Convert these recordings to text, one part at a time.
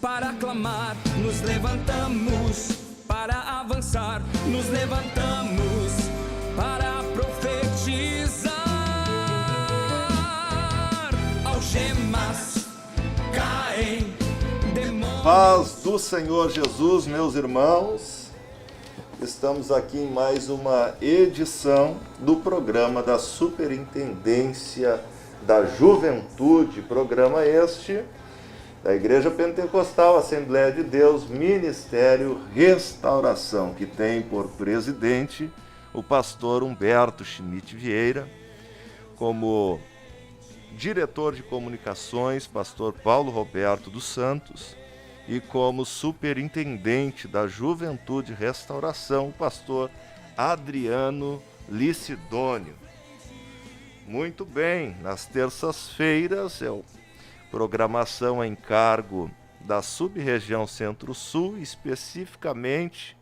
para clamar, nos levantamos para avançar, nos levantamos para profetizar. Algemas caem, demônios. Paz do Senhor Jesus, meus irmãos. Estamos aqui em mais uma edição do programa da Superintendência da Juventude, programa este da Igreja Pentecostal Assembleia de Deus, Ministério Restauração, que tem por presidente o pastor Humberto Schmidt Vieira, como diretor de comunicações, pastor Paulo Roberto dos Santos, e como superintendente da Juventude Restauração, o pastor Adriano Licidônio. Muito bem, nas terças-feiras é programação a encargo da sub-região Centro-Sul, especificamente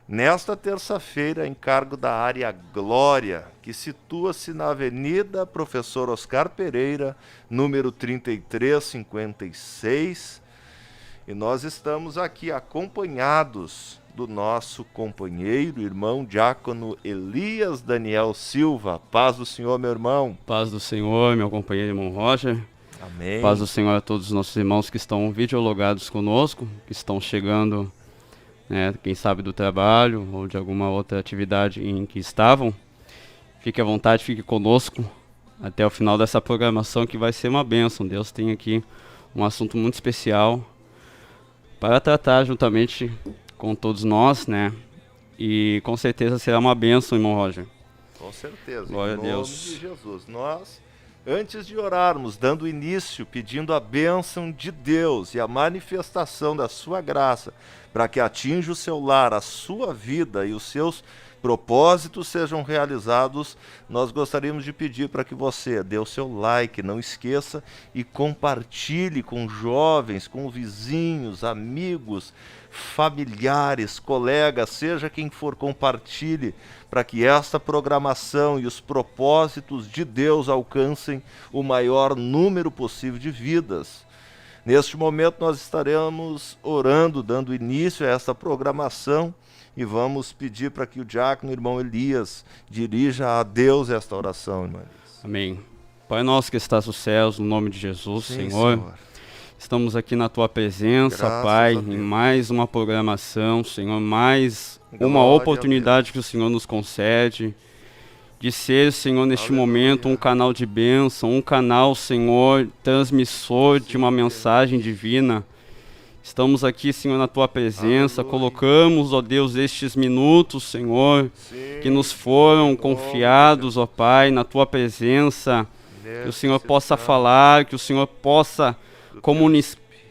nesta terça-feira a encargo da área Glória, que situa-se na Avenida Professor Oscar Pereira, número 3356, e nós estamos aqui acompanhados do nosso companheiro, irmão diácono Elias Daniel Silva. Paz do Senhor, meu irmão. Paz do Senhor, meu companheiro irmão Roger. Amém. Paz do Senhor a todos os nossos irmãos que estão videologados conosco, que estão chegando, quem sabe do trabalho ou de alguma outra atividade em que estavam. Fique à vontade, fique conosco até o final dessa programação, que vai ser uma bênção. Deus tem aqui um assunto muito especial para tratar juntamente com todos nós, E com certeza será uma bênção, irmão Roger. Com certeza. Glória a Deus. Em nome de Jesus. Nós, antes de orarmos, dando início, pedindo a bênção de Deus e a manifestação da sua graça, para que atinja o seu lar, a sua vida e os seus propósitos sejam realizados, nós gostaríamos de pedir para que você dê o seu like, não esqueça, e compartilhe com jovens, com vizinhos, amigos, familiares, colegas, seja quem for, compartilhe, para que esta programação e os propósitos de Deus alcancem o maior número possível de vidas. Neste momento nós estaremos orando, dando início a esta programação, e vamos pedir para que o diácono, irmão Elias, dirija a Deus esta oração, irmão Elias. Amém. Pai nosso que estás nos céus, no nome de Jesus, Sim, Senhor. Senhor. Estamos aqui na Tua presença, Graças Pai, a Deus. em mais uma programação, Senhor, mais Glória uma a oportunidade Deus. que o Senhor nos concede de ser, Senhor, neste Aleluia. momento um canal de bênção, um canal, Senhor, transmissor de uma mensagem divina. Estamos aqui, Senhor, na Tua presença, Aleluia. colocamos, ó Deus, estes minutos, Senhor, Sim, que nos foram Senhor. confiados, ó Pai, na Tua presença, que o Senhor possa falar, que o Senhor possa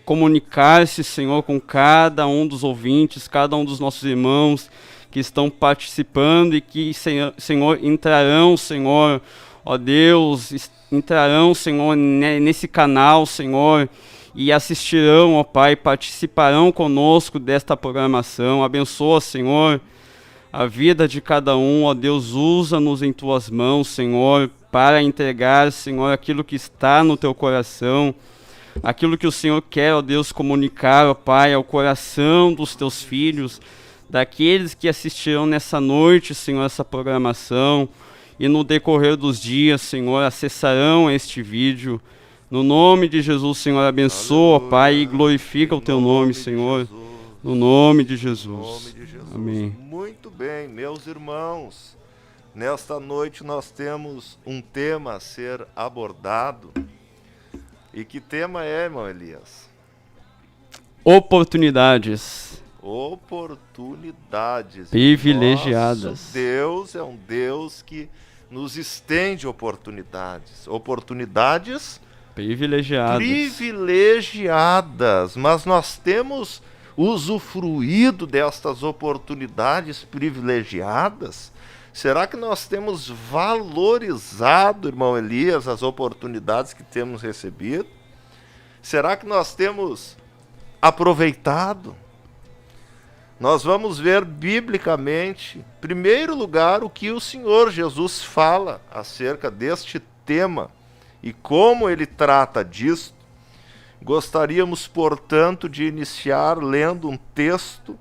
comunicar-se, Senhor, com cada um dos ouvintes, cada um dos nossos irmãos que estão participando e que, Senhor, entrarão, Senhor, ó Deus, entrarão, Senhor, nesse canal, Senhor, e assistirão, ó Pai, participarão conosco desta programação. Abençoa, Senhor, a vida de cada um, ó Deus, usa-nos em Tuas mãos, Senhor, para entregar, Senhor, aquilo que está no Teu coração, aquilo que o Senhor quer, ó Deus, comunicar, ó Pai, ao coração dos Teus filhos, daqueles que assistirão nessa noite, Senhor, essa programação, e no decorrer dos dias, Senhor, acessarão este vídeo. No nome de Jesus, Senhor, abençoa, Aleluia. Pai, e glorifica o Teu nome, Senhor. No nome de Jesus. Amém. Muito bem, meus irmãos. Nesta noite nós temos um tema a ser abordado. E que tema é, irmão Elias? Oportunidades Oportunidades. privilegiadas. Nosso Deus é um Deus que nos estende oportunidades. Oportunidades privilegiadas. Mas nós temos usufruído destas oportunidades privilegiadas? Será que nós temos valorizado, irmão Elias, as oportunidades que temos recebido? Será que nós temos aproveitado? Nós vamos ver biblicamente, em primeiro lugar, o que o Senhor Jesus fala acerca deste tema e como ele trata disso. Gostaríamos, portanto, de iniciar lendo um texto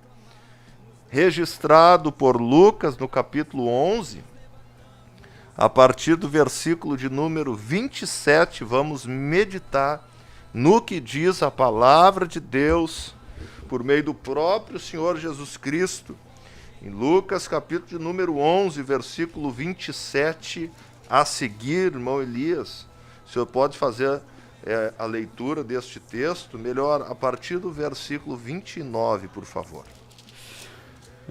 registrado por Lucas no capítulo 11, a partir do versículo de número 27, vamos meditar no que diz a palavra de Deus por meio do próprio Senhor Jesus Cristo. Em Lucas, capítulo de número 11, versículo 27 a seguir, irmão Elias, o senhor pode fazer a leitura deste texto, melhor, a partir do versículo 29, por favor.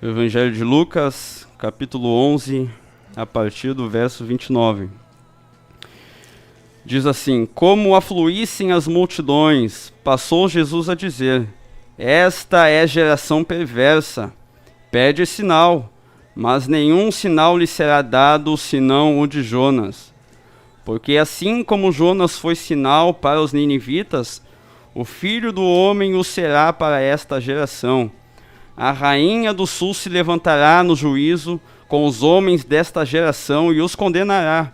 Evangelho de Lucas, capítulo 11, a partir do verso 29. Diz assim: Como afluíssem as multidões, passou Jesus a dizer: Esta é geração perversa, pede sinal, mas nenhum sinal lhe será dado senão o de Jonas. Porque assim como Jonas foi sinal para os ninivitas, o Filho do Homem o será para esta geração. A rainha do sul se levantará no juízo com os homens desta geração e os condenará,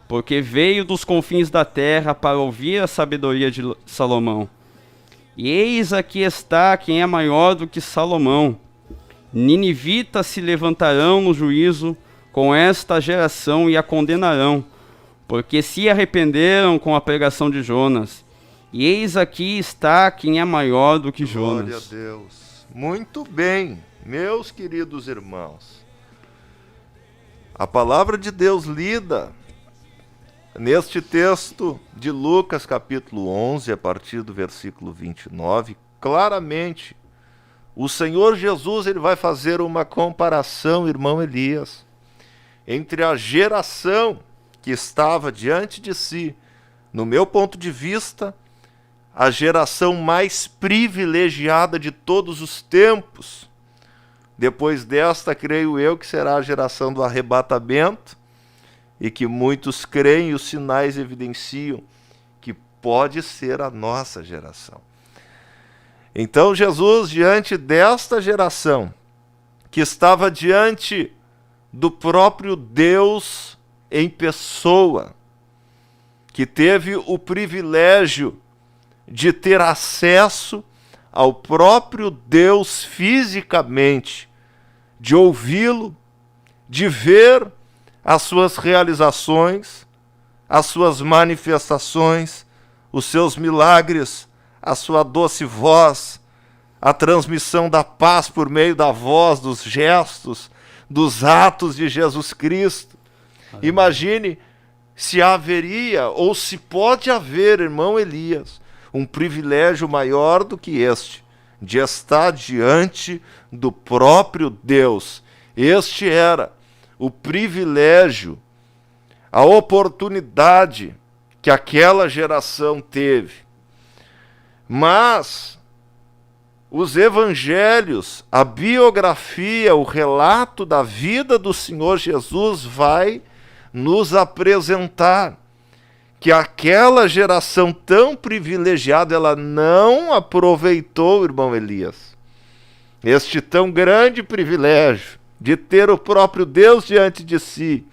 porque veio dos confins da terra para ouvir a sabedoria de Salomão. E eis aqui está quem é maior do que Salomão. Ninivitas se levantarão no juízo com esta geração e a condenarão, porque se arrependeram com a pregação de Jonas. E eis aqui está quem é maior do que Jonas. Glória a Deus. Muito bem, meus queridos irmãos. A palavra de Deus lida neste texto de Lucas, capítulo 11, a partir do versículo 29, claramente, o Senhor Jesus ele vai fazer uma comparação, irmão Elias, entre a geração que estava diante de si, no meu ponto de vista, a geração mais privilegiada de todos os tempos. Depois desta, creio eu que será a geração do arrebatamento, e que muitos creem e os sinais evidenciam que pode ser a nossa geração. Então Jesus, diante desta geração, que estava diante do próprio Deus em pessoa, que teve o privilégio de ter acesso ao próprio Deus fisicamente, de ouvi-lo, de ver as suas realizações, as suas manifestações, os seus milagres, a sua doce voz, a transmissão da paz por meio da voz, dos gestos, dos atos de Jesus Cristo. Imagine se haveria, ou se pode haver, irmão Elias, um privilégio maior do que este, de estar diante do próprio Deus. Este era o privilégio, a oportunidade que aquela geração teve. Mas os evangelhos, a biografia, o relato da vida do Senhor Jesus vai nos apresentar que aquela geração tão privilegiada, ela não aproveitou, irmão Elias, este tão grande privilégio de ter o próprio Deus diante de si.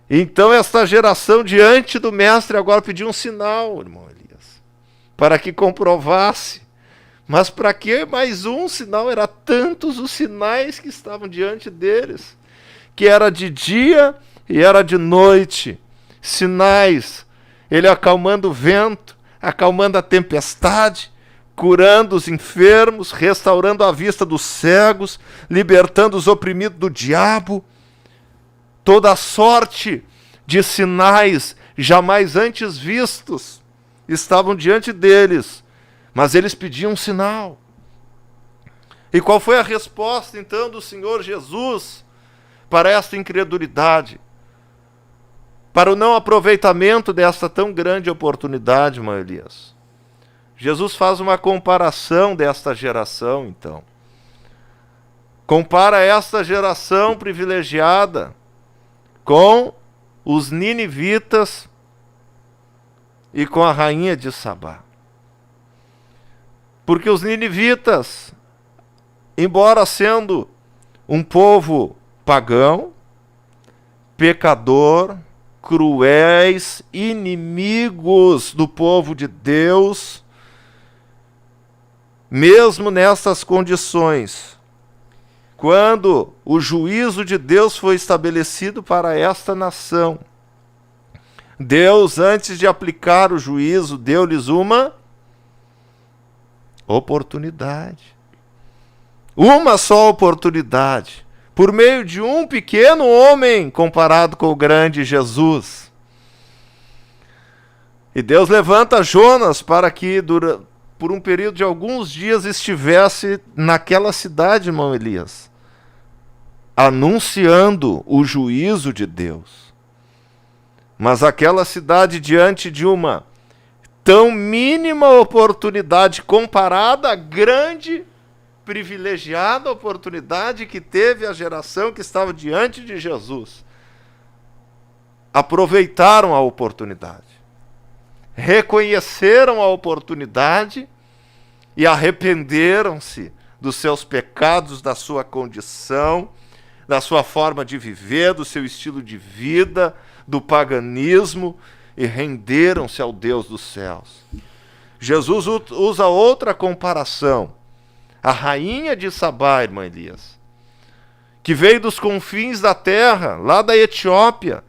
Então esta geração diante do mestre agora pediu um sinal, irmão Elias, para que comprovasse. Mas para que mais um sinal? Era tantos os sinais que estavam diante deles, que era de dia e era de noite. Sinais, ele acalmando o vento, acalmando a tempestade, curando os enfermos, restaurando a vista dos cegos, libertando os oprimidos do diabo. Toda sorte de sinais jamais antes vistos estavam diante deles, mas eles pediam um sinal. E qual foi a resposta então do Senhor Jesus para esta incredulidade? Para o não aproveitamento desta tão grande oportunidade, irmão Elias? Jesus faz uma comparação desta geração, então. Compara esta geração privilegiada com os ninivitas e com a rainha de Sabá. Porque os ninivitas, embora sendo um povo pagão, pecador, cruéis, inimigos do povo de Deus, mesmo nessas condições, quando o juízo de Deus foi estabelecido para esta nação, Deus, antes de aplicar o juízo, deu-lhes uma oportunidade. Uma só oportunidade, por meio de um pequeno homem comparado com o grande Jesus. E Deus levanta Jonas para que, por um período de alguns dias, estivesse naquela cidade, irmão Elias, anunciando o juízo de Deus. Mas aquela cidade, diante de uma tão mínima oportunidade comparada à grande, privilegiada oportunidade que teve a geração que estava diante de Jesus, aproveitaram a oportunidade, reconheceram a oportunidade e arrependeram-se dos seus pecados, da sua condição, da sua forma de viver, do seu estilo de vida, do paganismo, e renderam-se ao Deus dos céus. Jesus usa outra comparação. A rainha de Sabá, irmã Elias, que veio dos confins da terra, lá da Etiópia.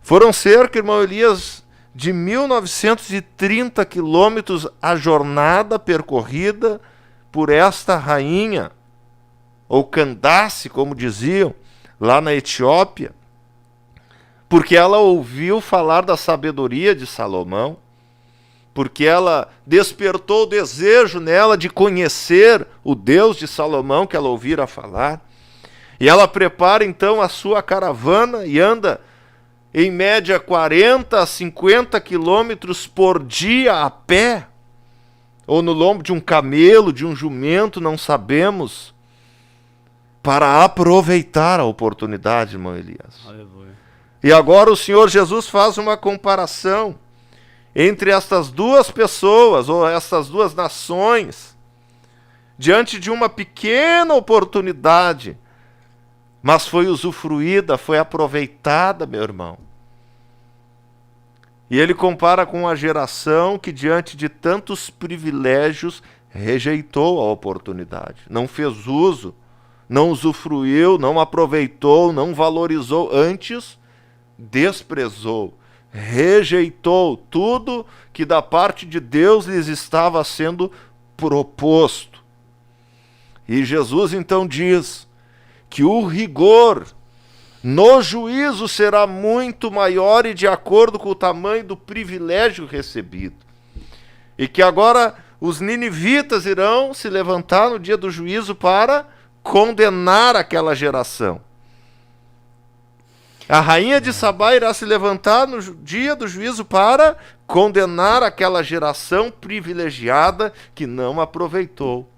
Foram cerca, irmão Elias, de 1930 quilômetros a jornada percorrida por esta rainha, ou Candace, como diziam, lá na Etiópia, porque ela ouviu falar da sabedoria de Salomão, porque ela despertou o desejo nela de conhecer o Deus de Salomão, que ela ouvira falar. E ela prepara então a sua caravana e anda em média 40 a 50 quilômetros por dia a pé, ou no lombo de um camelo, de um jumento, não sabemos, para aproveitar a oportunidade, irmão Elias. Aleluia. E agora o Senhor Jesus faz uma comparação entre estas duas pessoas, ou essas duas nações, diante de uma pequena oportunidade, mas foi usufruída, foi aproveitada, meu irmão. E ele compara com a geração que, diante de tantos privilégios, rejeitou a oportunidade, não fez uso, não usufruiu, não aproveitou, não valorizou, antes desprezou, rejeitou tudo que da parte de Deus lhes estava sendo proposto. E Jesus então diz que o rigor no juízo será muito maior e de acordo com o tamanho do privilégio recebido. E que agora os ninivitas irão se levantar no dia do juízo para condenar aquela geração. A rainha de Sabá irá se levantar no dia do juízo para condenar aquela geração privilegiada que não aproveitou.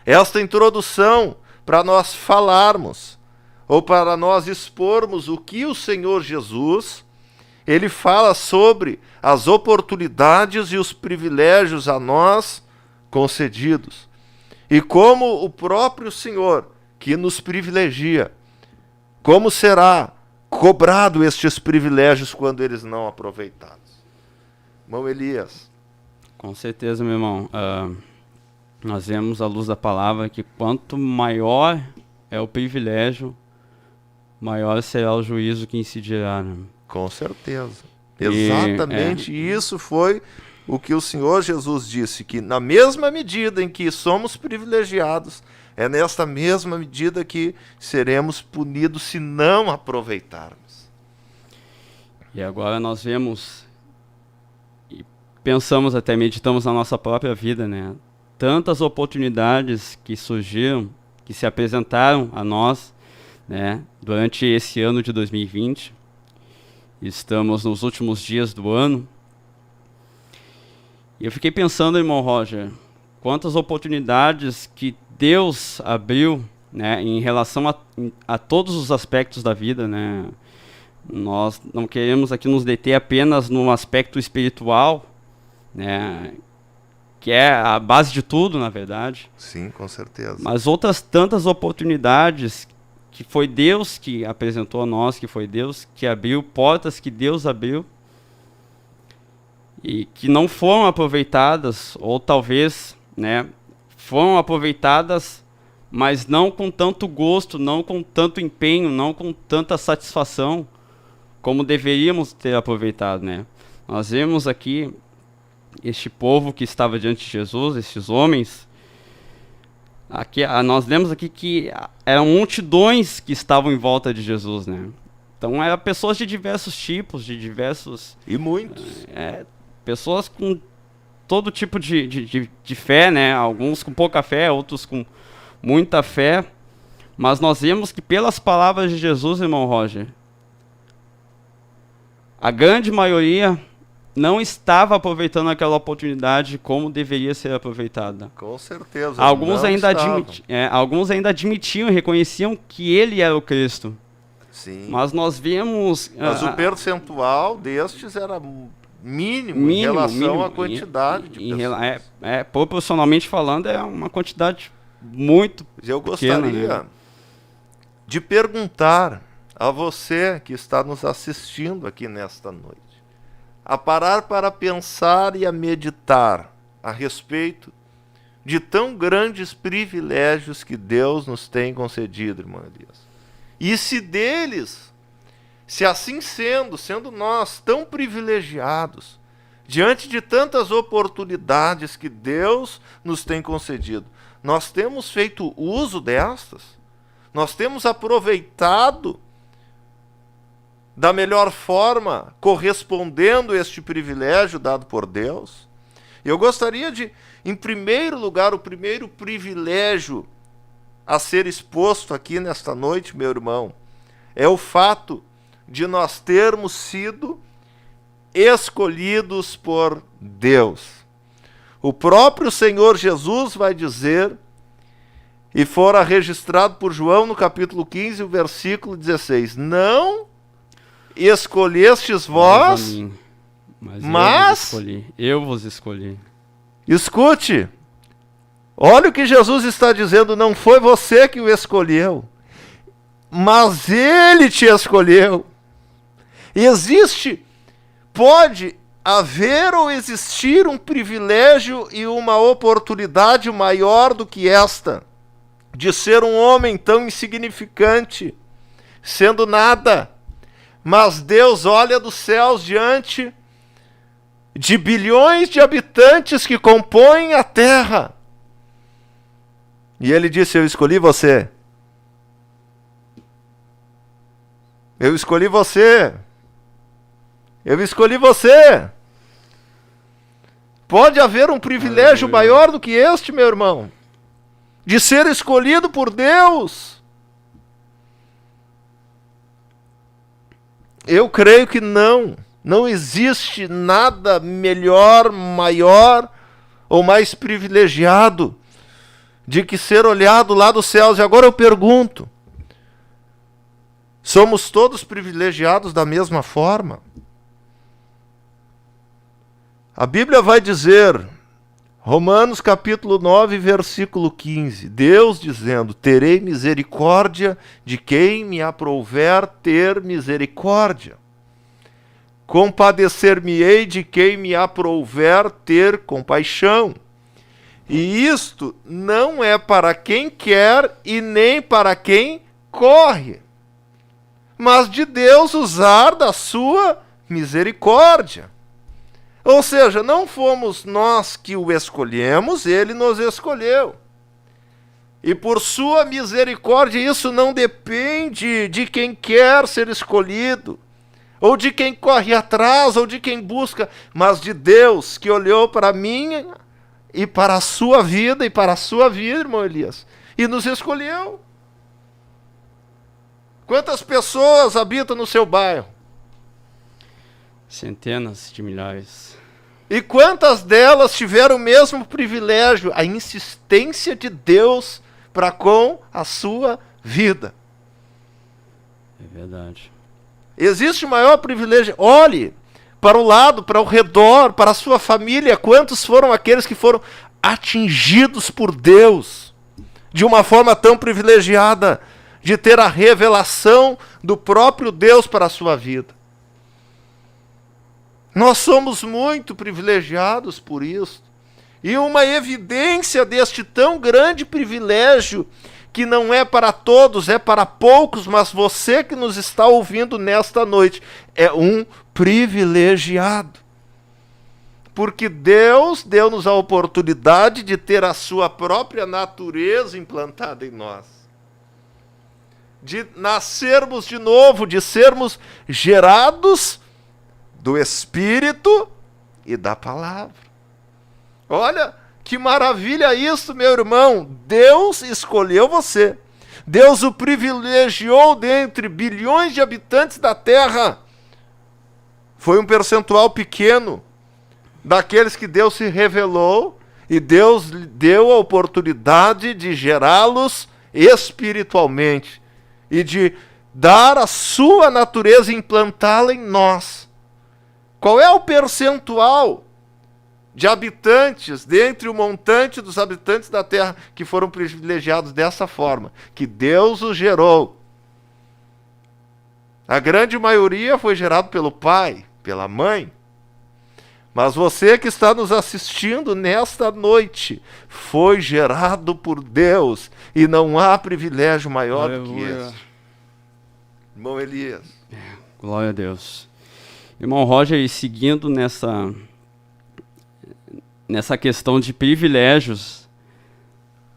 Esta introdução para nós falarmos, ou para nós expormos o que o Senhor Jesus, ele fala sobre as oportunidades e os privilégios a nós concedidos. E como o próprio Senhor, que nos privilegia, como será cobrado estes privilégios quando eles não aproveitados? Irmão Elias. Com certeza, meu irmão. Nós vemos à luz da palavra que quanto maior é o privilégio, maior será o juízo que incidirá. Né? Com certeza. Exatamente isso foi o que o Senhor Jesus disse, que na mesma medida em que somos privilegiados, é nesta mesma medida que seremos punidos se não aproveitarmos. E agora nós vemos e pensamos, até meditamos na nossa própria vida, né? Tantas oportunidades que surgiram, que se apresentaram a nós, né? Durante esse ano de 2020. Estamos nos últimos dias do ano. E eu fiquei pensando, irmão Roger, quantas oportunidades que Deus abriu, né, em relação a todos os aspectos da vida, né? Nós não queremos aqui nos deter apenas no aspecto espiritual, né, que é a base de tudo, na verdade. Sim, com certeza. Mas outras tantas oportunidades que foi Deus que apresentou a nós, que foi Deus que abriu portas, que Deus abriu, e que não foram aproveitadas, ou talvez, né, foram aproveitadas, mas não com tanto gosto, não com tanto empenho, não com tanta satisfação, como deveríamos ter aproveitado, né? Nós vemos aqui este povo que estava diante de Jesus, esses homens. Aqui, nós lemos aqui que eram multidões que estavam em volta de Jesus, né? Então eram pessoas de diversos tipos, de diversos... E muitos. Pessoas com todo tipo de fé, né? Alguns com pouca fé, outros com muita fé. Mas nós vemos que pelas palavras de Jesus, irmão Roger, a grande maioria não estava aproveitando aquela oportunidade como deveria ser aproveitada. Com certeza. Alguns ainda admitiam e reconheciam que ele era o Cristo. Sim. Mas nós vemos... Mas o percentual destes era mínimo em relação à quantidade de pessoas. Proporcionalmente falando, é uma quantidade muito Eu pequena, gostaria né? de perguntar a você que está nos assistindo aqui nesta noite, a parar para pensar e a meditar a respeito de tão grandes privilégios que Deus nos tem concedido, irmã Elias. E se assim sendo nós tão privilegiados, diante de tantas oportunidades que Deus nos tem concedido, nós temos feito uso destas? Nós temos aproveitado da melhor forma, correspondendo a este privilégio dado por Deus? Eu gostaria de, em primeiro lugar, o primeiro privilégio a ser exposto aqui nesta noite, meu irmão, é o fato de nós termos sido escolhidos por Deus. O próprio Senhor Jesus vai dizer, e fora registrado por João no capítulo 15, o versículo 16, não escolhestes vós, mas eu vos escolhi. Escute, olha o que Jesus está dizendo, não foi você que o escolheu, mas ele te escolheu. Pode haver ou existir um privilégio e uma oportunidade maior do que esta, de ser um homem tão insignificante, sendo nada, mas Deus olha dos céus diante de bilhões de habitantes que compõem a terra. E ele disse, eu escolhi você. Eu escolhi você. Eu escolhi você. Pode haver um privilégio maior do que este, meu irmão, de ser escolhido por Deus? Eu creio que não. Não existe nada melhor, maior ou mais privilegiado de que ser olhado lá dos céus. E agora eu pergunto, somos todos privilegiados da mesma forma? A Bíblia vai dizer, Romanos capítulo 9, versículo 15, Deus dizendo, terei misericórdia de quem me aprouver ter misericórdia. Compadecer-me-ei de quem me aprouver ter compaixão. E isto não é para quem quer e nem para quem corre, mas de Deus usar da sua misericórdia. Ou seja, não fomos nós que o escolhemos, ele nos escolheu. E por sua misericórdia, isso não depende de quem quer ser escolhido, ou de quem corre atrás, ou de quem busca, mas de Deus que olhou para mim e para a sua vida, e para a sua vida, irmão Elias, e nos escolheu. Quantas pessoas habitam no seu bairro? Centenas de milhares. E quantas delas tiveram o mesmo privilégio, a insistência de Deus para com a sua vida? É verdade. Existe maior privilégio. Olhe para o lado, para o redor, para a sua família. Quantos foram aqueles que foram atingidos por Deus de uma forma tão privilegiada? de ter a revelação do próprio Deus para a sua vida. Nós somos muito privilegiados por isso. E uma evidência deste tão grande privilégio, que não é para todos, é para poucos, mas você que nos está ouvindo nesta noite é um privilegiado. Porque Deus deu-nos a oportunidade de ter a sua própria natureza implantada em nós. De nascermos de novo, de sermos gerados do Espírito e da Palavra. Olha, que maravilha isso, meu irmão. Deus escolheu você. Deus o privilegiou dentre bilhões de habitantes da Terra. Foi um percentual pequeno daqueles que Deus se revelou, e Deus lhe deu a oportunidade de gerá-los espiritualmente e de dar a sua natureza e implantá-la em nós. Qual é o percentual de habitantes dentre o montante dos habitantes da Terra que foram privilegiados dessa forma? Que Deus os gerou. A grande maioria foi gerado pelo pai, pela mãe. Mas você que está nos assistindo nesta noite foi gerado por Deus, e não há privilégio maior do que esse. Irmão Elias. Glória a Deus. Irmão Roger, e seguindo nessa questão de privilégios,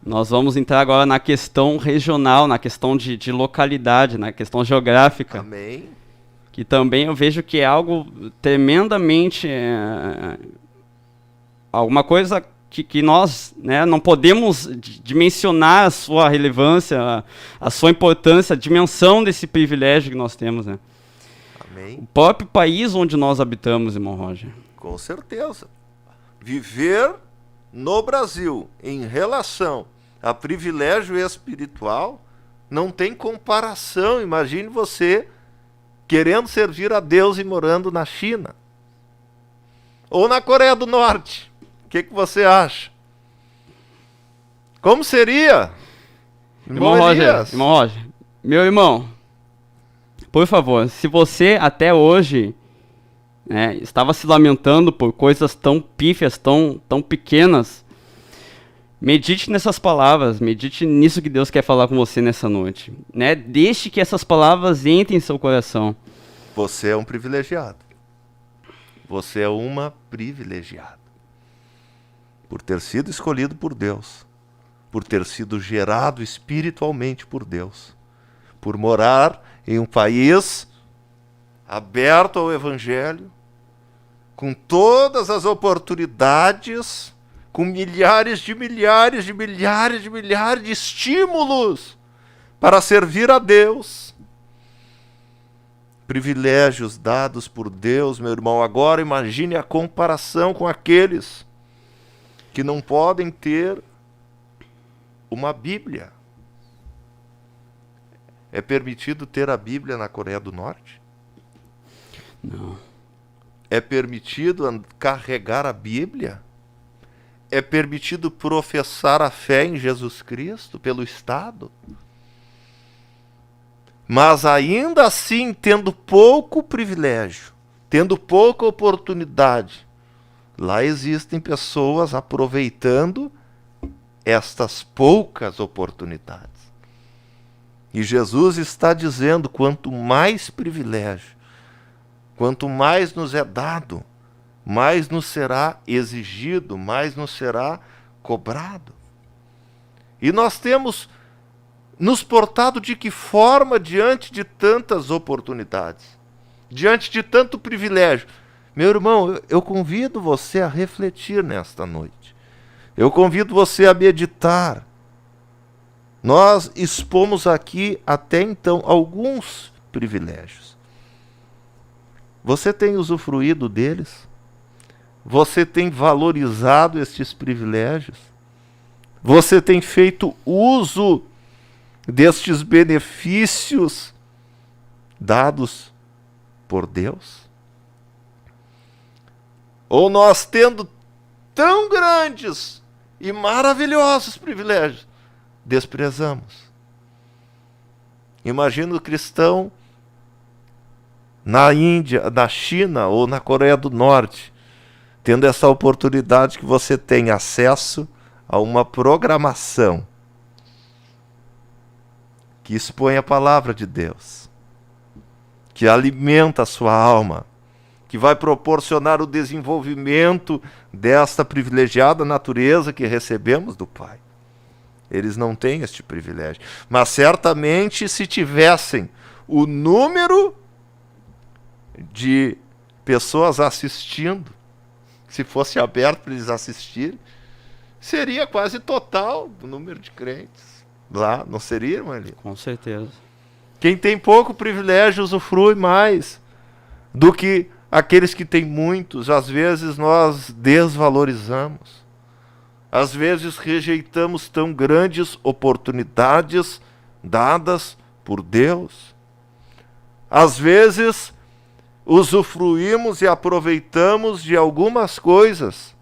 nós vamos entrar agora na questão regional, na questão de localidade, na questão geográfica. Amém. Que também eu vejo que é algo tremendamente... alguma coisa que nós, né, não podemos dimensionar a sua relevância, a sua importância, a dimensão desse privilégio que nós temos, né? Amém. O próprio país onde nós habitamos, irmão Roger. Com certeza. Viver no Brasil em relação a privilégio espiritual não tem comparação. Imagine você querendo servir a Deus e morando na China ou na Coreia do Norte. O que você acha? Como seria? Irmão Roger, meu irmão, por favor, se você até hoje, né, estava se lamentando por coisas tão pífias, tão pequenas, medite nessas palavras, medite nisso que Deus quer falar com você nessa noite, né? Deixe que essas palavras entrem em seu coração. Você é um privilegiado. Você é uma privilegiada. Por ter sido escolhido por Deus, por ter sido gerado espiritualmente por Deus, por morar em um país aberto ao Evangelho, com todas as oportunidades, com milhares de estímulos para servir a Deus. Privilégios dados por Deus, meu irmão. Agora imagine a comparação com aqueles que não podem ter uma Bíblia. É permitido ter a Bíblia na Coreia do Norte? Não. É permitido carregar a Bíblia? É permitido professar a fé em Jesus Cristo pelo Estado? Mas ainda assim, tendo pouco privilégio, tendo pouca oportunidade, lá existem pessoas aproveitando estas poucas oportunidades. E Jesus está dizendo, quanto mais privilégio, quanto mais nos é dado, mais nos será exigido, mais nos será cobrado. E nós temos nos portado de que forma diante de tantas oportunidades, diante de tanto privilégio? Meu irmão, eu convido você a refletir nesta noite. Eu convido você a meditar. Nós expomos aqui até então alguns privilégios. Você tem usufruído deles? Você tem valorizado estes privilégios? Você tem feito uso destes benefícios dados por Deus? Ou nós, tendo tão grandes e maravilhosos privilégios, desprezamos? Imagina o cristão na Índia, na China ou na Coreia do Norte, tendo essa oportunidade que você tem acesso a uma programação que expõe a palavra de Deus, que alimenta a sua alma, que vai proporcionar o desenvolvimento desta privilegiada natureza que recebemos do Pai. Eles não têm este privilégio. Mas certamente, se tivessem o número de pessoas assistindo, se fosse aberto para eles assistirem, seria quase total o número de crentes lá, não seria, irmã Eli? Com certeza. Quem tem pouco privilégio usufrui mais do que aqueles que têm muitos. Às vezes nós desvalorizamos. Às vezes rejeitamos tão grandes oportunidades dadas por Deus. Às vezes usufruímos e aproveitamos de algumas coisas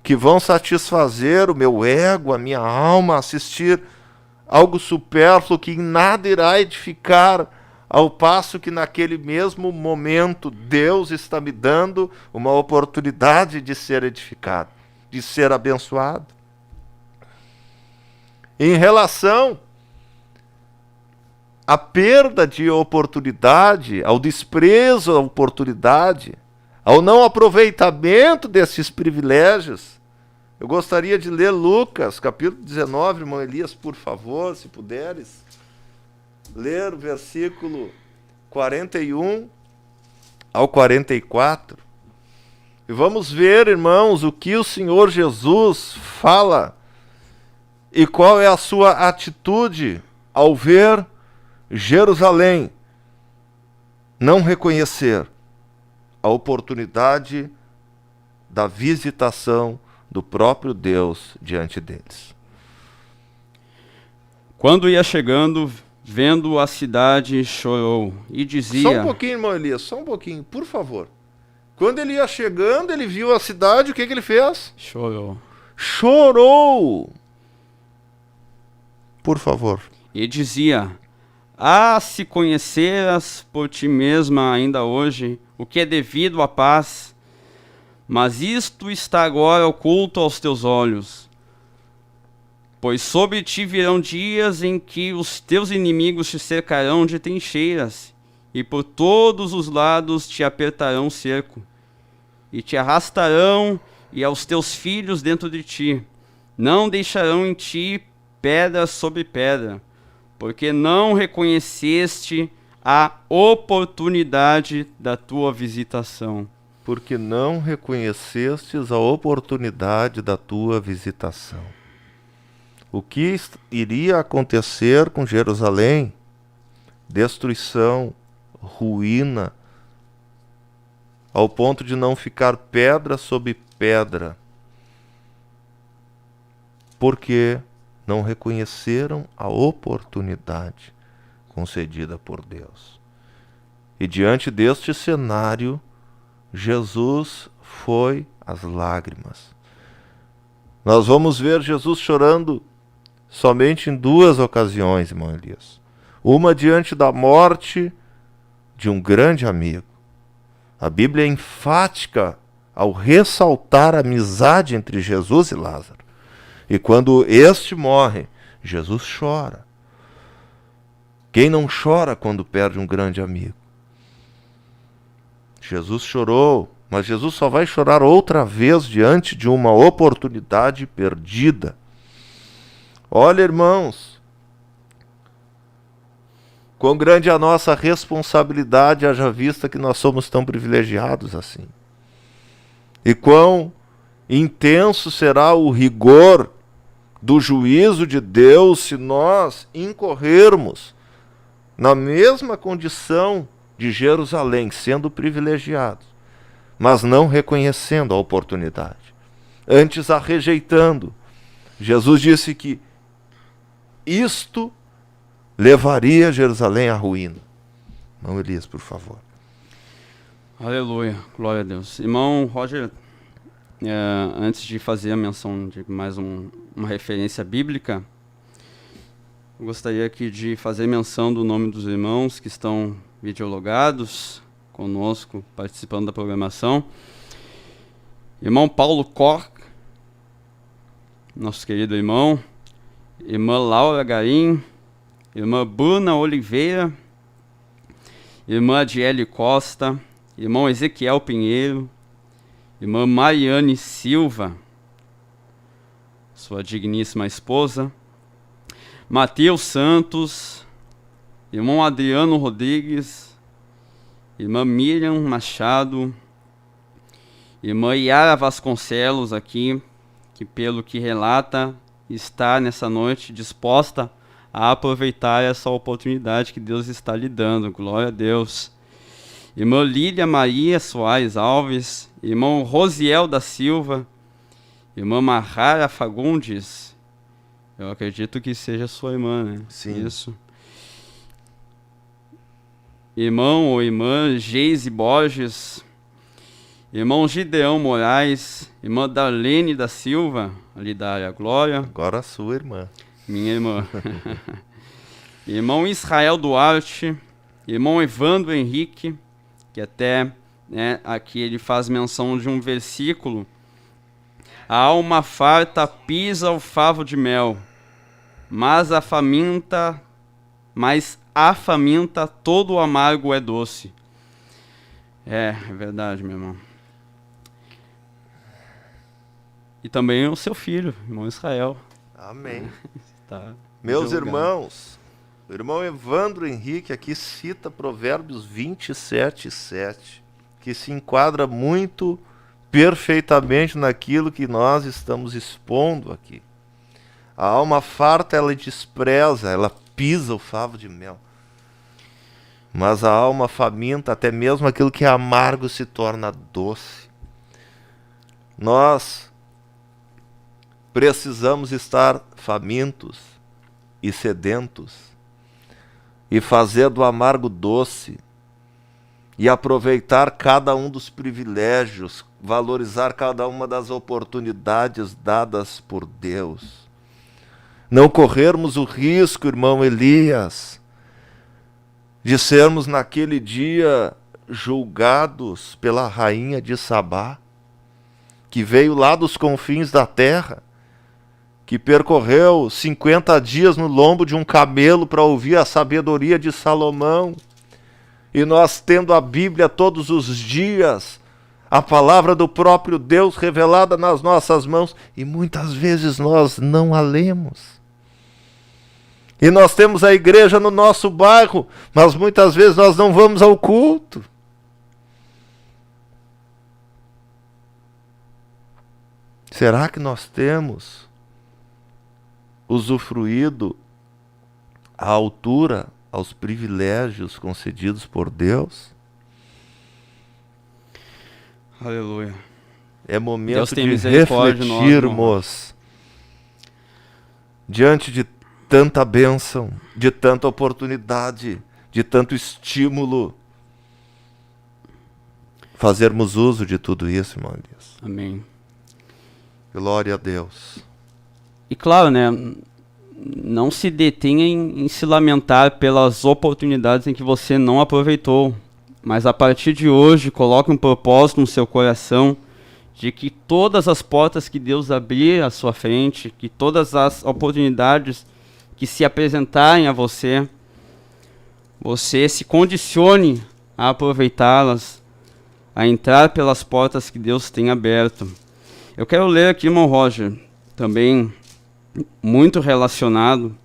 que vão satisfazer o meu ego, a minha alma, assistir algo supérfluo que em nada irá edificar, ao passo que naquele mesmo momento Deus está me dando uma oportunidade de ser edificado, de ser abençoado. Em relação à perda de oportunidade, ao desprezo à oportunidade, ao não aproveitamento desses privilégios, eu gostaria de ler Lucas, capítulo 19, irmão Elias, por favor, se puderes. Ler o versículo 41 ao 44. E vamos ver, irmãos, o que o Senhor Jesus fala e qual é a sua atitude ao ver Jerusalém não reconhecer a oportunidade da visitação do próprio Deus diante deles. Quando ia chegando, vendo a cidade, chorou e dizia... Só um pouquinho, irmão Elias, só um pouquinho, por favor. Quando ele ia chegando, ele viu a cidade, o que ele fez? Chorou. Chorou! Por favor. E dizia: ah, se conheceras por ti mesma ainda hoje o que é devido à paz, mas isto está agora oculto aos teus olhos. Pois sobre ti virão dias em que os teus inimigos te cercarão de trincheiras, e por todos os lados te apertarão cerco, e te arrastarão e aos teus filhos dentro de ti. Não deixarão em ti pedra sobre pedra, porque não reconheceste a oportunidade da tua visitação. Porque não reconhecestes a oportunidade da tua visitação. O que iria acontecer com Jerusalém? Destruição, ruína, ao ponto de não ficar pedra sobre pedra. Porque não reconheceram a oportunidade concedida por Deus. E diante deste cenário, Jesus foi às lágrimas. Nós vamos ver Jesus chorando somente em duas ocasiões, irmão Elias. Uma diante da morte de um grande amigo. A Bíblia é enfática ao ressaltar a amizade entre Jesus e Lázaro. E quando este morre, Jesus chora. Quem não chora quando perde um grande amigo? Jesus chorou, mas Jesus só vai chorar outra vez diante de uma oportunidade perdida. Olha, irmãos, quão grande é a nossa responsabilidade, haja vista que nós somos tão privilegiados assim. E quão intenso será o rigor do juízo de Deus se nós incorrermos na mesma condição de Jerusalém, sendo privilegiados, mas não reconhecendo a oportunidade, antes a rejeitando. Jesus disse que isto levaria Jerusalém à ruína. Irmão Elias, por favor. Aleluia, glória a Deus. Irmão Roger, antes de fazer a menção de mais uma referência bíblica, Eu gostaria aqui de fazer menção do nome dos irmãos que estão videologados conosco, participando da programação. Irmão Paulo Koch, nosso querido irmão. Irmã Laura Garim. Irmã Bruna Oliveira. Irmã Adiele Costa. Irmão Ezequiel Pinheiro. Irmã Mariane Silva, sua digníssima esposa. Mateus Santos. Irmão Adriano Rodrigues. Irmã Miriam Machado. Irmã Yara Vasconcelos aqui, que pelo que relata, está nessa noite disposta a aproveitar essa oportunidade que Deus está lhe dando. Glória a Deus. Irmã Lília Maria Soares Alves. Irmão Rosiel da Silva. Irmã Mahara Fagundes. Eu acredito que seja sua irmã, né? Sim. Isso. Irmão ou irmã Geise Borges. Irmão Gideão Moraes. Irmã Darlene da Silva, ali da área Glória. Agora a sua irmã. Minha irmã. Irmão Israel Duarte. Irmão Evandro Henrique, que até, né, aqui ele faz menção de um versículo. A alma farta pisa o favo de mel, mas a faminta todo o amargo é doce. É verdade, meu irmão. E também o seu filho, irmão Israel. Amém. Tá Meus julgado. irmãos, o irmão Evandro Henrique aqui cita Provérbios 27:7, que se enquadra muito perfeitamente naquilo que nós estamos expondo aqui. A alma farta, ela despreza, ela pisa o favo de mel. Mas a alma faminta, até mesmo aquilo que é amargo, se torna doce. Nós precisamos estar famintos e sedentos e fazer do amargo doce e aproveitar cada um dos privilégios, valorizar cada uma das oportunidades dadas por Deus. Não corrermos o risco, irmão Elias, de sermos naquele dia julgados pela rainha de Sabá, que veio lá dos confins da terra, que percorreu 50 dias no lombo de um camelo para ouvir a sabedoria de Salomão. E nós, tendo a Bíblia todos os dias, a palavra do próprio Deus revelada nas nossas mãos, e muitas vezes nós não a lemos. E nós temos a igreja no nosso bairro, mas muitas vezes nós não vamos ao culto. Será que nós temos usufruído à altura aos privilégios concedidos por Deus? Aleluia. É momento Deus tem de misericórdia de nós, refletirmos diante de tanta bênção, de tanta oportunidade, de tanto estímulo, fazermos uso de tudo isso, irmão Elias. Amém. Glória a Deus. E claro, né, não se detenha em se lamentar pelas oportunidades em que você não aproveitou, mas a partir de hoje coloque um propósito no seu coração de que todas as portas que Deus abrir à sua frente, que todas as oportunidades que se apresentarem a você, você se condicione a aproveitá-las, a entrar pelas portas que Deus tem aberto. Eu quero ler aqui, irmão Roger, também muito relacionado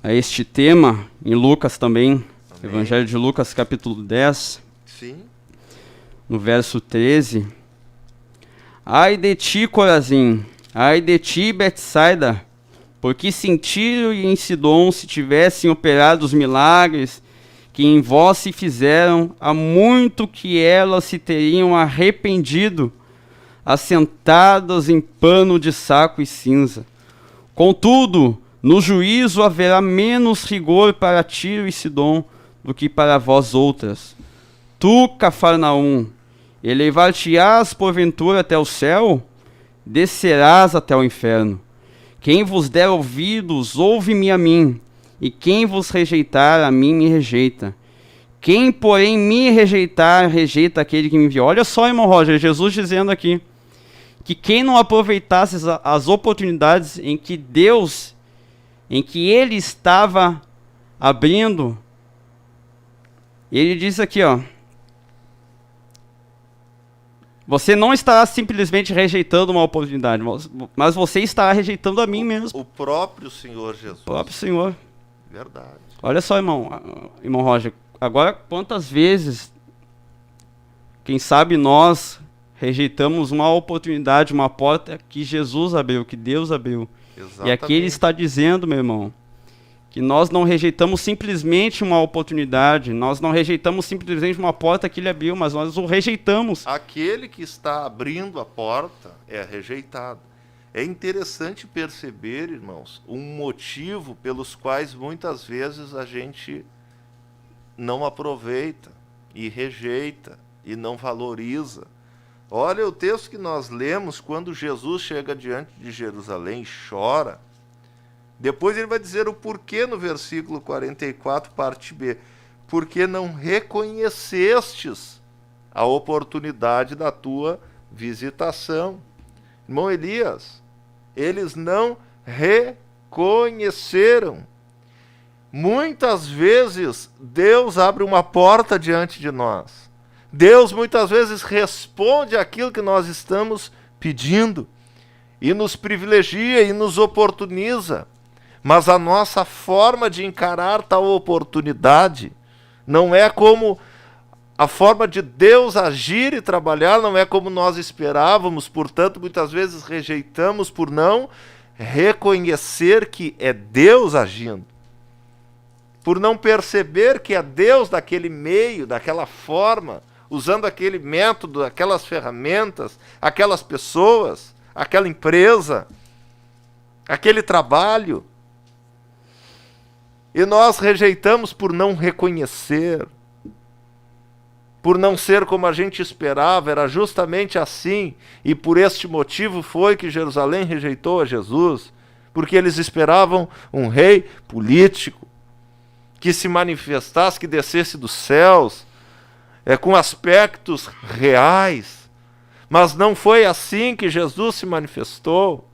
a este tema, em Lucas também, Amém. Evangelho de Lucas, capítulo 10, Sim. no verso 13. Ai de ti, Corazim, ai de ti, Betsaida, porque se em Tiro e em Sidom se tivessem operado os milagres que em vós se fizeram, há muito que elas se teriam arrependido, assentadas em pano de saco e cinza. Contudo, no juízo haverá menos rigor para Tiro e Sidom do que para vós outras. Tu, Cafarnaum, elevar-te-ás porventura até o céu? Descerás até o inferno. Quem vos der ouvidos, ouve-me a mim, e quem vos rejeitar, a mim me rejeita. Quem, porém, me rejeitar, rejeita aquele que me enviou. Olha só, irmão Roger, Jesus dizendo aqui, que quem não aproveitasse as oportunidades em que Deus, em que Ele estava abrindo, Ele diz aqui, ó, você não estará simplesmente rejeitando uma oportunidade, mas você estará rejeitando a mim mesmo. O próprio Senhor Jesus. O próprio Senhor. Verdade. Olha só, irmão Roger, agora quantas vezes, quem sabe nós rejeitamos uma oportunidade, uma porta que Jesus abriu, que Deus abriu. Exatamente. E aqui ele está dizendo, meu irmão, que nós não rejeitamos simplesmente uma oportunidade, nós não rejeitamos simplesmente uma porta que ele abriu, mas nós o rejeitamos. Aquele que está abrindo a porta é rejeitado. É interessante perceber, irmãos, um motivo pelos quais muitas vezes a gente não aproveita e rejeita e não valoriza. Olha o texto que nós lemos quando Jesus chega diante de Jerusalém e chora. Depois ele vai dizer o porquê no versículo 44, parte B. Porque não reconhecestes a oportunidade da tua visitação. Irmão Elias, eles não reconheceram. Muitas vezes Deus abre uma porta diante de nós. Deus muitas vezes responde aquilo que nós estamos pedindo e nos privilegia e nos oportuniza. Mas a nossa forma de encarar tal oportunidade não é como a forma de Deus agir e trabalhar, não é como nós esperávamos, portanto, muitas vezes rejeitamos por não reconhecer que é Deus agindo. Por não perceber que é Deus daquele meio, daquela forma, usando aquele método, aquelas ferramentas, aquelas pessoas, aquela empresa, aquele trabalho. E nós rejeitamos por não reconhecer, por não ser como a gente esperava, era justamente assim, e por este motivo foi que Jerusalém rejeitou a Jesus, porque eles esperavam um rei político, que se manifestasse, que descesse dos céus, com aspectos reais, mas não foi assim que Jesus se manifestou.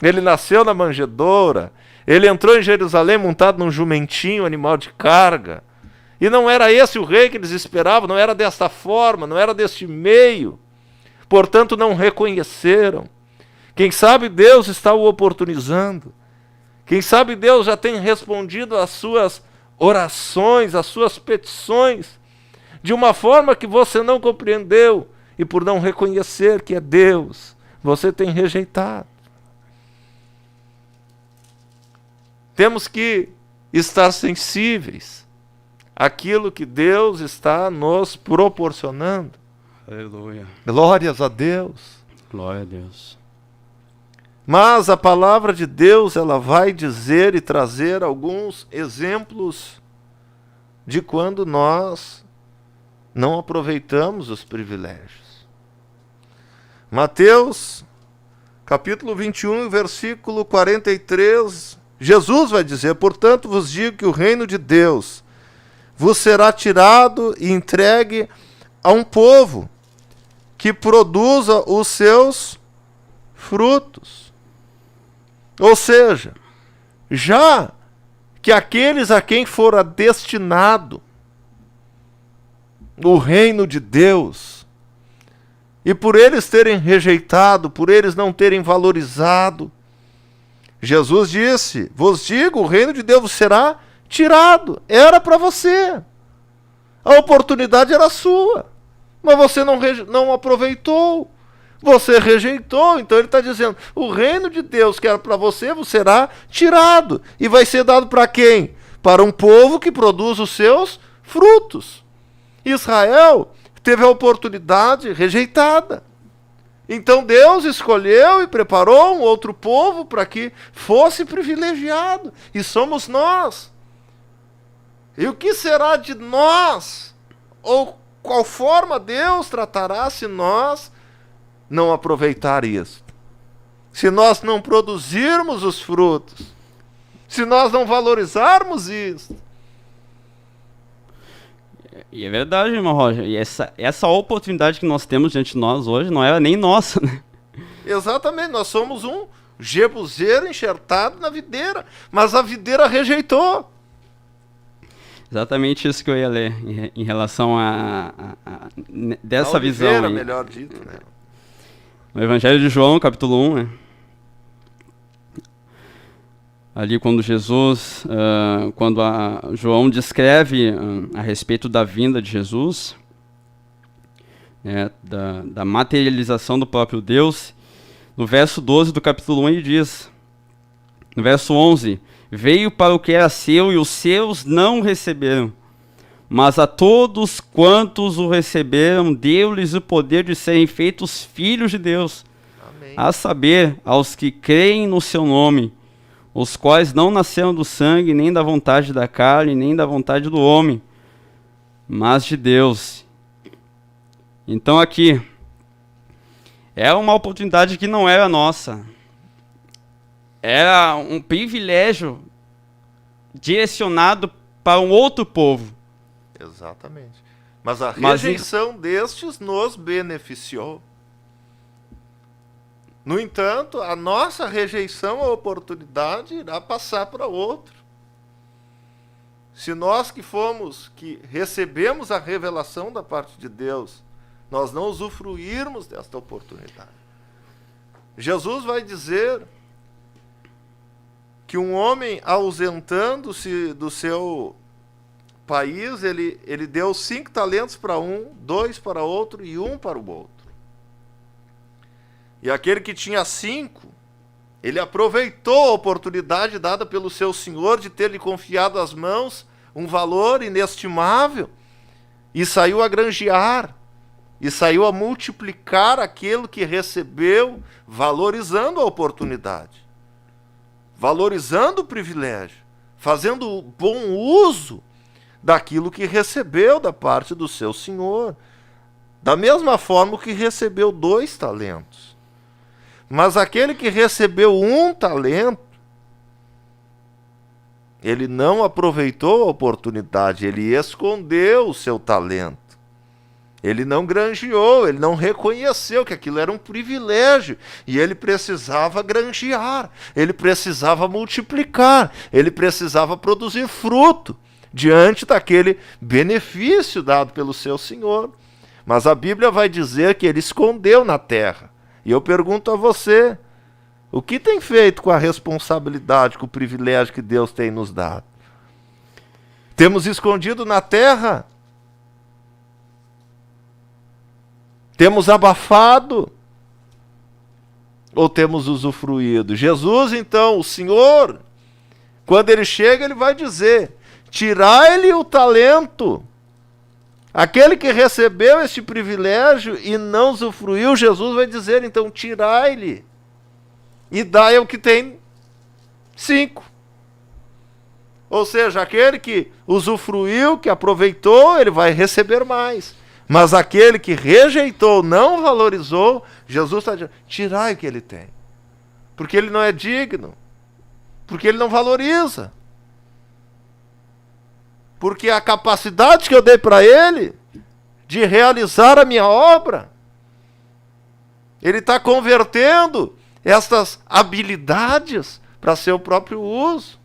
Ele nasceu na manjedoura, ele entrou em Jerusalém montado num jumentinho, animal de carga, e não era esse o rei que eles esperavam, não era desta forma, não era deste meio, portanto não reconheceram. Quem sabe Deus está o oportunizando, quem sabe Deus já tem respondido às suas orações, às suas petições, de uma forma que você não compreendeu, e por não reconhecer que é Deus, você tem rejeitado. Temos que estar sensíveis àquilo que Deus está nos proporcionando. Aleluia. Glórias a Deus. Glória a Deus. Mas a palavra de Deus, ela vai dizer e trazer alguns exemplos de quando nós não aproveitamos os privilégios. Mateus, capítulo 21, versículo 43, Jesus vai dizer: portanto vos digo que o reino de Deus vos será tirado e entregue a um povo que produza os seus frutos. Ou seja, já que aqueles a quem fora destinado o reino de Deus, e por eles terem rejeitado, por eles não terem valorizado, Jesus disse: vos digo, o reino de Deus será tirado. Era para você, a oportunidade era sua, mas você não aproveitou, você rejeitou. Então ele está dizendo: o reino de Deus que era para você, vos será tirado, e vai ser dado para quem? Para um povo que produz os seus frutos. Israel teve a oportunidade rejeitada. Então Deus escolheu e preparou um outro povo para que fosse privilegiado. E somos nós. E o que será de nós? Ou qual forma Deus tratará se nós não aproveitar isso? se nós não produzirmos os frutos, se nós não valorizarmos isso. E é verdade, irmão Roger. E essa oportunidade que nós temos diante de nós hoje não era nem nossa, né? Exatamente, nós somos um jebuseiro enxertado na videira, mas a videira rejeitou. Exatamente isso que eu ia ler em relação dessa A visão oliveira, aí. melhor dito, né? No Evangelho de João, capítulo 1, né? Ali quando Jesus, João descreve a respeito da vinda de Jesus, né, da materialização do próprio Deus, no verso 12 do capítulo 1 ele diz, no verso 11, veio para o que era seu e os seus não o receberam, mas a todos quantos o receberam, deu-lhes o poder de serem feitos filhos de Deus, Amém. a saber, aos que creem no seu nome, os quais não nasceram do sangue, nem da vontade da carne, nem da vontade do homem, mas de Deus. Então aqui, é uma oportunidade que não era nossa. Era um privilégio direcionado para um outro povo. Exatamente. Mas a rejeição destes nos beneficiou. No entanto, a nossa rejeição à oportunidade irá passar para outro. Se nós que recebemos a revelação da parte de Deus, nós não usufruirmos desta oportunidade. Jesus vai dizer que um homem, ausentando-se do seu país, ele deu 5 talentos para um, 2 para outro e 1 para o outro. E aquele que tinha 5, ele aproveitou a oportunidade dada pelo seu senhor de ter lhe confiado às mãos um valor inestimável e saiu a granjear, e saiu a multiplicar aquilo que recebeu, valorizando a oportunidade, valorizando o privilégio, fazendo bom uso daquilo que recebeu da parte do seu senhor, da mesma forma que recebeu 2 talentos. Mas aquele que recebeu 1 talento, ele não aproveitou a oportunidade, ele escondeu o seu talento. Ele não granjeou, ele não reconheceu que aquilo era um privilégio. E ele precisava granjear, ele precisava multiplicar, ele precisava produzir fruto diante daquele benefício dado pelo seu Senhor. Mas a Bíblia vai dizer que ele escondeu na terra. E eu pergunto a você, o que tem feito com a responsabilidade, com o privilégio que Deus tem nos dado? Temos escondido na terra? Temos abafado? Ou temos usufruído? Jesus, então, o Senhor, quando ele chega, ele vai dizer, tirai-lhe o talento. Aquele que recebeu este privilégio e não usufruiu, Jesus vai dizer, então, tirai-lhe e dai ao que tem 5. Ou seja, aquele que usufruiu, que aproveitou, ele vai receber mais. Mas aquele que rejeitou, não valorizou, Jesus está dizendo, tirai o que ele tem. Porque ele não é digno. Porque ele não valoriza. Porque a capacidade que eu dei para ele de realizar a minha obra, ele está convertendo estas habilidades para seu próprio uso,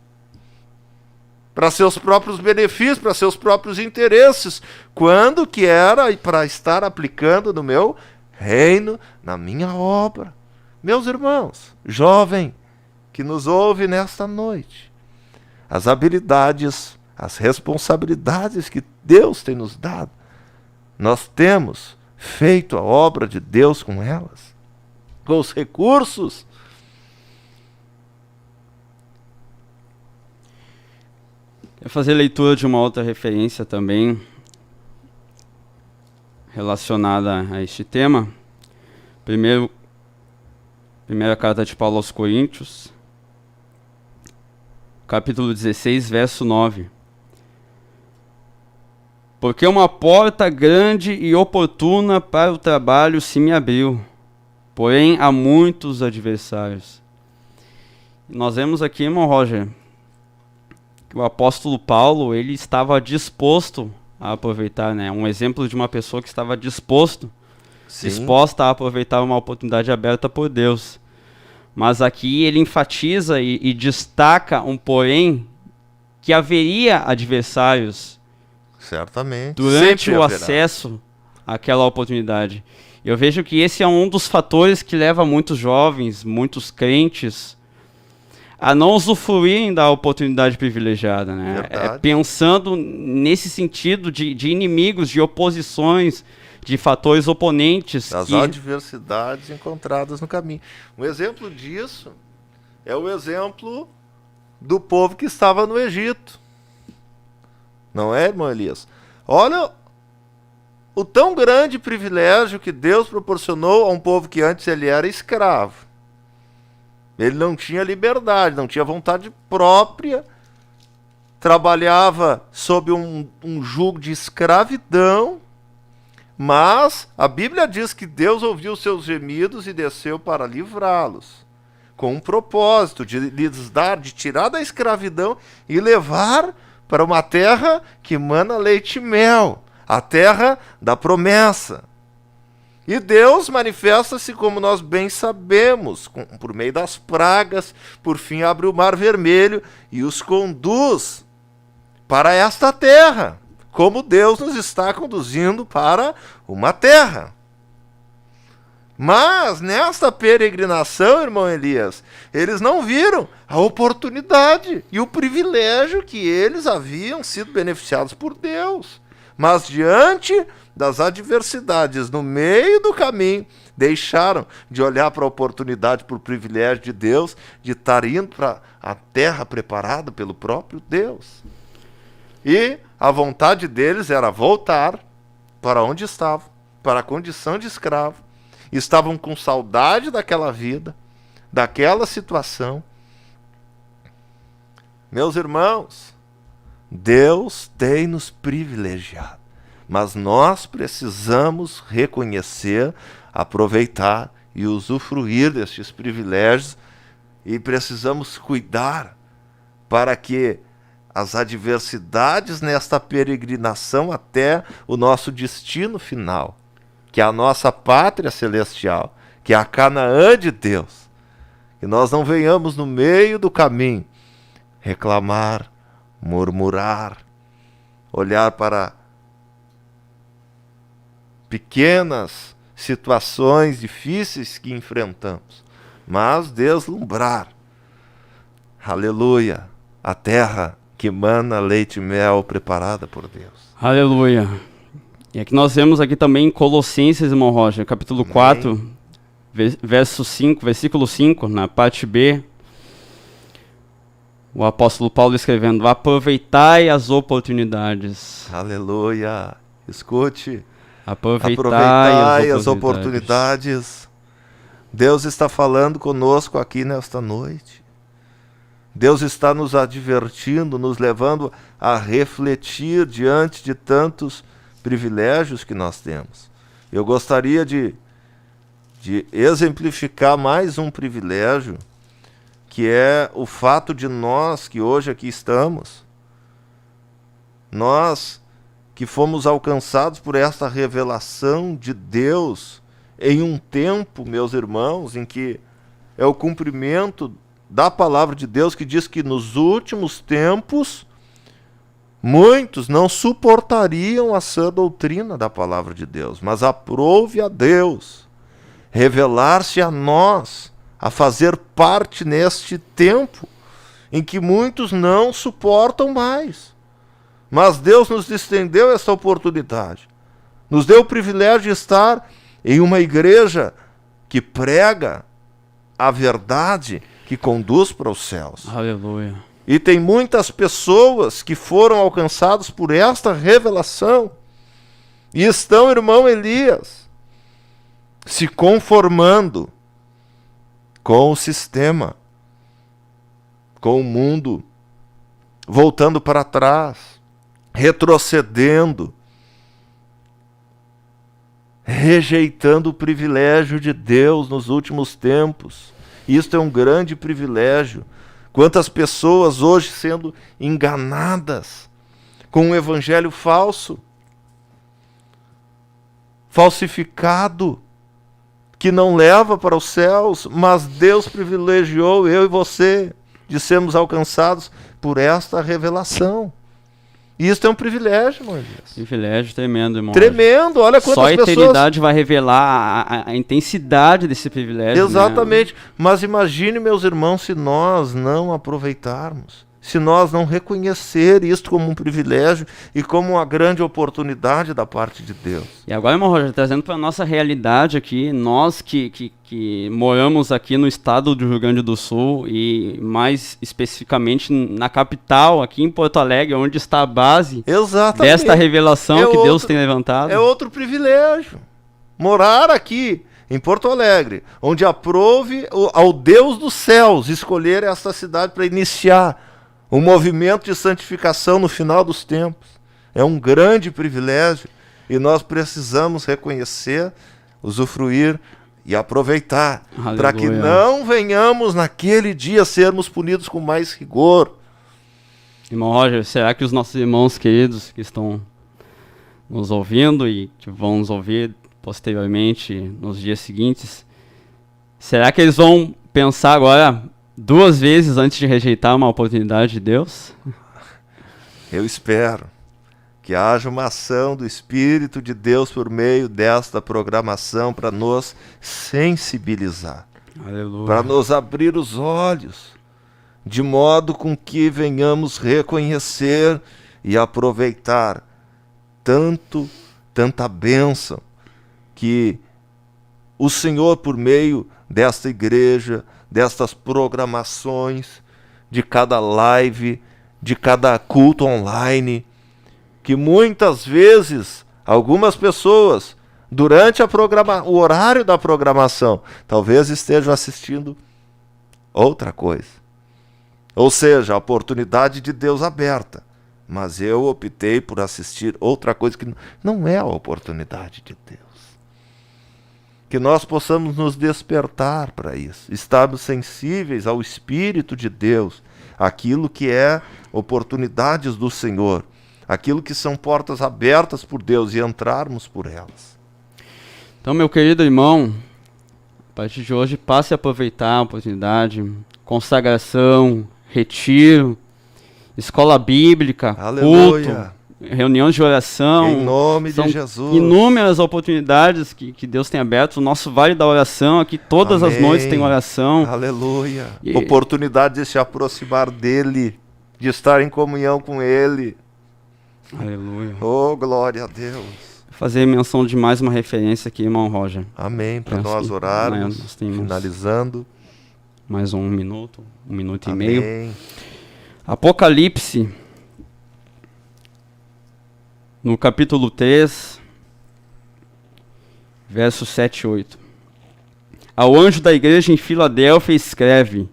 para seus próprios benefícios, para seus próprios interesses, quando que era para estar aplicando no meu reino, na minha obra. Meus irmãos, jovem que nos ouve nesta noite, as habilidades, as responsabilidades que Deus tem nos dado, nós temos feito a obra de Deus com elas, com os recursos. Quero fazer leitura de uma outra referência também relacionada a este tema. Primeira carta de Paulo aos Coríntios, capítulo 16, verso 9. Porque uma porta grande e oportuna para o trabalho se me abriu, porém há muitos adversários. Nós vemos aqui, irmão Roger, que o apóstolo Paulo, ele estava disposto a aproveitar, né? Um exemplo de uma pessoa que estava disposta a aproveitar uma oportunidade aberta por Deus. Mas aqui ele enfatiza e destaca um porém que haveria adversários Certamente. durante Sempre o haverá. acesso àquela oportunidade. Eu vejo que esse é um dos fatores que leva muitos jovens, muitos crentes, a não usufruírem da oportunidade privilegiada, né? Verdade. Pensando nesse sentido de inimigos, de oposições, de fatores oponentes. Das que... adversidades encontradas no caminho. Um exemplo disso é o exemplo do povo que estava no Egito. Não é, irmão Elias? Olha o tão grande privilégio que Deus proporcionou a um povo que antes ele era escravo. Ele não tinha liberdade, não tinha vontade própria, trabalhava sob um jugo de escravidão, mas a Bíblia diz que Deus ouviu seus gemidos e desceu para livrá-los, com um propósito de lhes dar, de tirar da escravidão e levar para uma terra que mana leite e mel, a terra da promessa. E Deus manifesta-se, como nós bem sabemos, por meio das pragas, por fim abre o mar vermelho e os conduz para esta terra, como Deus nos está conduzindo para uma terra. Mas nesta peregrinação, irmão Elias, eles não viram a oportunidade e o privilégio que eles haviam sido beneficiados por Deus. Mas diante das adversidades no meio do caminho, deixaram de olhar para a oportunidade, para o privilégio de Deus, de estar indo para a terra preparada pelo próprio Deus. E a vontade deles era voltar para onde estavam, para a condição de escravo. Estavam com saudade daquela vida, daquela situação. Meus irmãos, Deus tem nos privilegiado, mas nós precisamos reconhecer, aproveitar e usufruir destes privilégios e precisamos cuidar para que as adversidades nesta peregrinação até o nosso destino final, que é a nossa pátria celestial, que é a Canaã de Deus, que nós não venhamos no meio do caminho reclamar, murmurar, olhar para pequenas situações difíceis que enfrentamos, mas deslumbrar, aleluia, a terra que mana leite e mel preparada por Deus. Aleluia. E aqui nós vemos aqui também em Colossenses, irmão Roger, capítulo 4, verso 5, versículo 5, na parte B, o apóstolo Paulo escrevendo: aproveitai as oportunidades. Aleluia. Escute. Aproveitai as oportunidades. Deus está falando conosco aqui nesta noite. Deus está nos advertindo, nos levando a refletir diante de tantos privilégios que nós temos. Eu gostaria de exemplificar mais um privilégio, que é o fato de nós que hoje aqui estamos, nós que fomos alcançados por esta revelação de Deus em um tempo, meus irmãos, em que é o cumprimento da palavra de Deus, que diz que nos últimos tempos muitos não suportariam a sã doutrina da palavra de Deus, mas aprove a Deus revelar-se a nós, a fazer parte neste tempo em que muitos não suportam mais. Mas Deus nos estendeu essa oportunidade, nos deu o privilégio de estar em uma igreja que prega a verdade, que conduz para os céus. Aleluia. E tem muitas pessoas que foram alcançadas por esta revelação e estão, irmão Elias, se conformando com o sistema, com o mundo, voltando para trás, retrocedendo rejeitando o privilégio de Deus nos últimos tempos. Isto é um grande privilégio. Quantas pessoas hoje sendo enganadas com um evangelho falso, falsificado, que não leva para os céus, mas Deus privilegiou eu e você de sermos alcançados por esta revelação. E isso é um privilégio, irmão Elias. Privilégio tremendo, irmão. Tremendo, olha quantas Só a pessoas... eternidade vai revelar a intensidade desse privilégio. Exatamente. Né? Mas imagine, meus irmãos, se nós não aproveitarmos, se nós não reconhecer isto como um privilégio e como uma grande oportunidade da parte de Deus. E agora, irmão Roger, trazendo para a nossa realidade aqui, nós que moramos aqui no estado do Rio Grande do Sul e mais especificamente na capital, aqui em Porto Alegre, onde está a base desta revelação que Deus tem levantado. É outro privilégio. Morar aqui em Porto Alegre, onde aprove ao Deus dos céus escolher esta cidade para iniciar um movimento de santificação no final dos tempos. É um grande privilégio e nós precisamos reconhecer, usufruir e aproveitar, para que não venhamos naquele dia sermos punidos com mais rigor. Irmão Roger, será que os nossos irmãos queridos que estão nos ouvindo e que vão nos ouvir posteriormente nos dias seguintes, será que eles vão pensar agora 2 vezes antes de rejeitar uma oportunidade de Deus? Eu espero que haja uma ação do Espírito de Deus por meio desta programação para nos sensibilizar, para nos abrir os olhos, de modo com que venhamos reconhecer e aproveitar tanta bênção que o Senhor, por meio desta igreja, destas programações, de cada live, de cada culto online, que muitas vezes algumas pessoas, durante o horário da programação, talvez estejam assistindo outra coisa. Ou seja, a oportunidade de Deus aberta, mas eu optei por assistir outra coisa que não é a oportunidade de Deus. Que nós possamos nos despertar para isso, estarmos sensíveis ao Espírito de Deus, aquilo que é oportunidades do Senhor, aquilo que são portas abertas por Deus e entrarmos por elas. Então, meu querido irmão, a partir de hoje passe a aproveitar a oportunidade, consagração, retiro, escola bíblica, Aleluia. Culto, reuniões de oração. Em nome de Jesus. Inúmeras oportunidades que Deus tem aberto. O nosso Vale da Oração aqui, todas as noites tem oração. Aleluia. Oportunidade de se aproximar dEle, de estar em comunhão com Ele. Aleluia. Oh, glória a Deus. Fazer menção de mais uma referência aqui, irmão Roger. Amém. Para nós orarmos, nós temos finalizando. Mais 1 minuto, 1 minuto Amém. e meio. Apocalipse, no capítulo 3, versos 7 e 8. Ao anjo da igreja em Filadélfia escreve: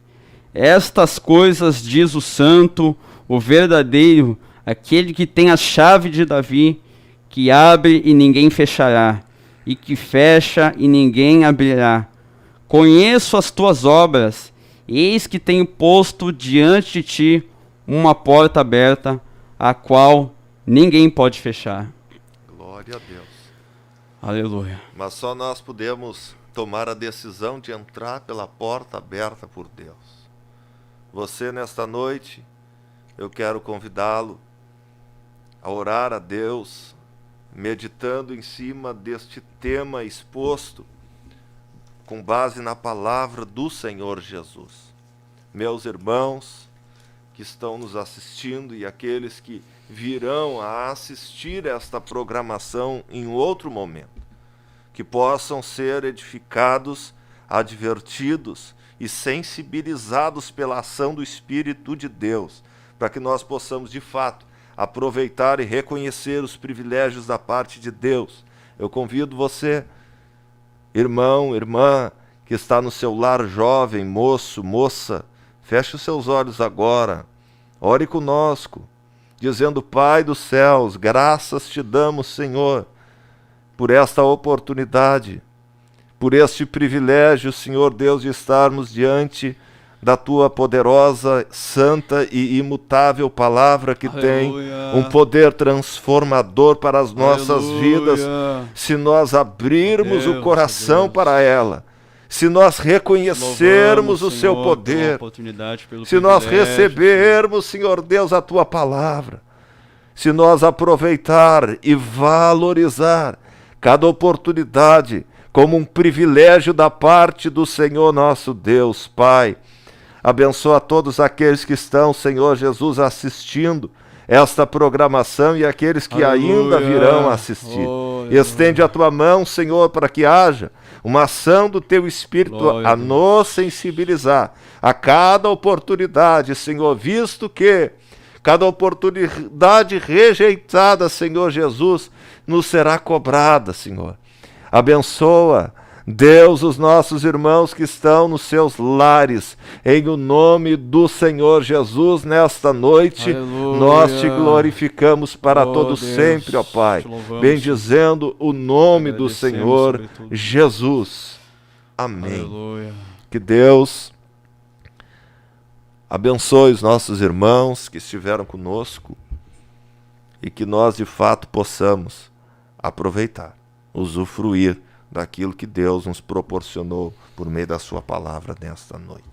estas coisas diz o santo, o verdadeiro, aquele que tem a chave de Davi, que abre e ninguém fechará, e que fecha e ninguém abrirá. Conheço as tuas obras, eis que tenho posto diante de ti uma porta aberta, a qual ninguém pode fechar. Glória a Deus. Aleluia. Mas só nós podemos tomar a decisão de entrar pela porta aberta por Deus. Você, nesta noite, eu quero convidá-lo a orar a Deus, meditando em cima deste tema exposto, com base na palavra do Senhor Jesus. Meus irmãos que estão nos assistindo e aqueles que virão a assistir esta programação em outro momento, que possam ser edificados, advertidos e sensibilizados pela ação do Espírito de Deus, para que nós possamos, de fato, aproveitar e reconhecer os privilégios da parte de Deus. Eu convido você, irmão, irmã, que está no seu lar, jovem, moço, moça, feche os seus olhos agora, ore conosco, dizendo: Pai dos céus, graças te damos, Senhor, por esta oportunidade, por este privilégio, Senhor Deus, de estarmos diante da Tua poderosa, santa e imutável palavra que tem um poder transformador para as nossas vidas, se nós abrirmos o coração para ela, se nós reconhecermos o Seu poder, se nós recebermos, Senhor Deus, a Tua palavra, se nós aproveitar e valorizar cada oportunidade como um privilégio da parte do Senhor nosso Deus, Pai. Abençoa todos aqueles que estão, Senhor Jesus, assistindo esta programação e aqueles que ainda virão assistir. Estende a Tua mão, Senhor, para que haja uma ação do Teu Espírito a nos sensibilizar a cada oportunidade, Senhor, visto que cada oportunidade rejeitada, Senhor Jesus, nos será cobrada, Senhor. Abençoa, Deus, os nossos irmãos que estão nos seus lares, em o nome do Senhor Jesus, nesta noite, nós Te glorificamos para todo sempre, ó Pai, bendizendo o nome do Senhor Jesus. Amém. Aleluia. Que Deus abençoe os nossos irmãos que estiveram conosco e que nós, de fato, possamos aproveitar, usufruir daquilo que Deus nos proporcionou por meio da Sua palavra nesta noite.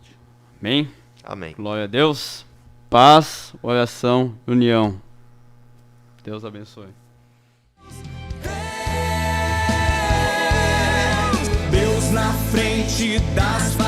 Amém? Amém. Glória a Deus. Paz, oração, união. Deus abençoe. Deus na frente das